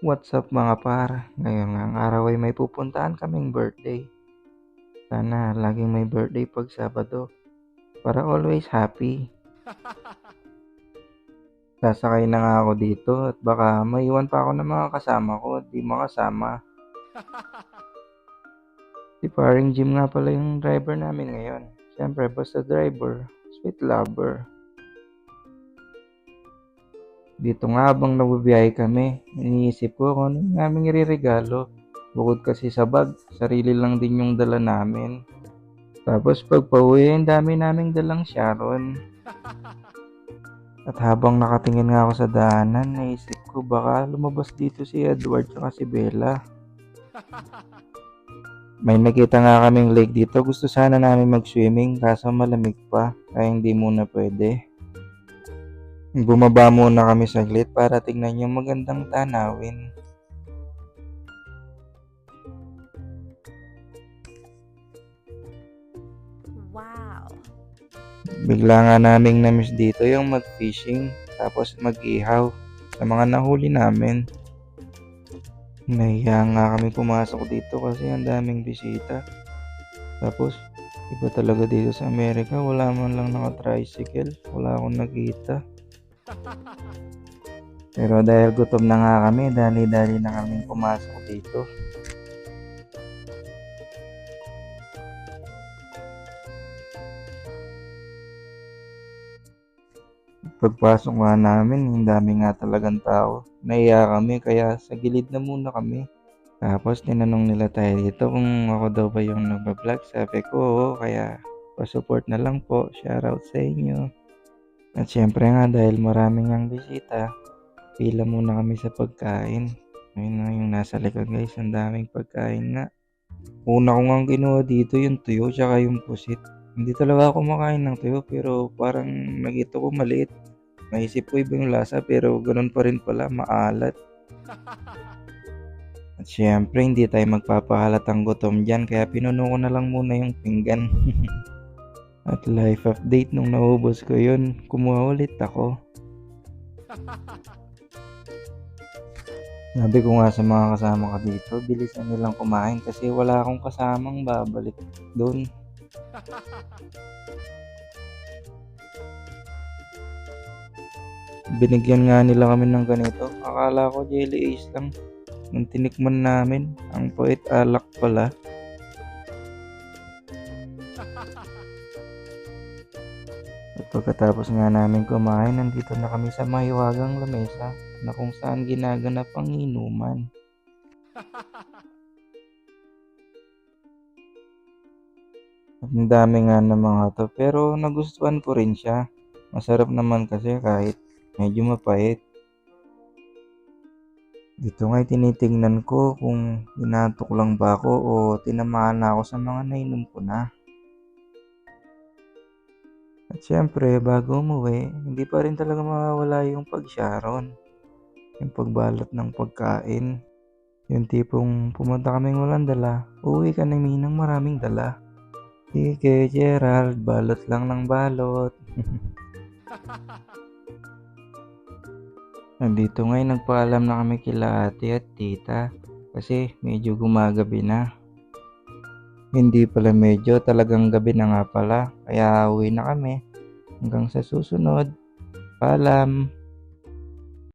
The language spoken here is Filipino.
What's up mga par? Ngayon ngang araw ay may pupuntahan kaming birthday. Sana laging may birthday pag Sabado para always happy. Sasakay na nga ako dito at baka maiwan pa ako ng mga kasama ko at di makasama. Si paring Jim nga pala yung driver namin ngayon. Siyempre basta driver, sweet lover. Dito nga habang nagbibiyahe kami, iniisip ko kung ano yung aming ireregalo. Bukod kasi sa bag, sarili lang din yung dala namin. Tapos pag pauwi, ang dami naming dalang Sharon. At habang nakatingin nga ako sa daanan, naisip ko baka lumabas dito si Edward at si Bella. May nakita nga kaming lake dito. Gusto sana namin mag-swimming kaso malamig pa, kaya hindi muna pwede. Bumaba muna kami saglit para tingnan yung magandang tanawin. Wow! Bigla nga naming namiss dito yung mag-fishing tapos mag-ihaw sa mga nahuli namin. Nahiya nga kami pumasok dito kasi ang daming bisita. Tapos iba talaga dito sa Amerika, wala man lang naka-tricycle, wala akong nakita. Pero dahil gutom na nga kami, dali-dali na kaming pumasok dito. Pagpasok nga namin, ang dami nga talagang tao. Nahiya kami kaya sa gilid na muna kami. Tapos tinanong nila tayo dito kung ako daw ba yung nagbablog. Sabi ko oo, kaya pa-support na lang po. Shoutout sa inyo. At syempre nga dahil maraming ang bisita, pila muna kami sa pagkain. Ayun na yung nasa likod guys, ang daming pagkain nga. Una ko nga kinuha dito yung tuyo tsaka yung pusit. Hindi talaga ako makain ng tuyo pero parang nakita ko maliit. Naisip ko iba yung lasa pero ganun pa rin pala, maalat. At syempre hindi tayo magpapahalatang gutom dyan kaya pinuno ko na lang muna yung pinggan. At life update nung naubos ko yun, kumuha ulit ako. Sabi ko nga sa mga kasama ko dito, bilisan nilang kumain kasi wala akong kasamang babalik doon. Binigyan nga nila kami ng ganito. Akala ko jelly ace lang. Nung tinikman namin, ang pait alak pala. At pagkatapos nga namin kumain, nandito na kami sa mahiwagang lamesa na kung saan ginaganap ang inuman. At ang dami nga ng mga to pero nagustuhan ko rin siya. Masarap naman kasi kahit medyo mapait. Dito nga tinitingnan ko kung inaantok lang ba ako o tinamaan na ako sa mga nainom ko na. At syempre bago umuwi, hindi pa rin talaga mawawala yung pag-Sharon. Yung pagbalot ng pagkain. Yung tipong pumunta kaming walang dala, uwi ka na ng maraming dala. Sige Gerald, balot lang ng balot. Nandito ngayon nagpaalam na kami kila ate at tita kasi medyo gumagabi na. Hindi pala medyo, talagang gabi na nga pala kaya uwi na kami. Hanggang sa susunod, paalam.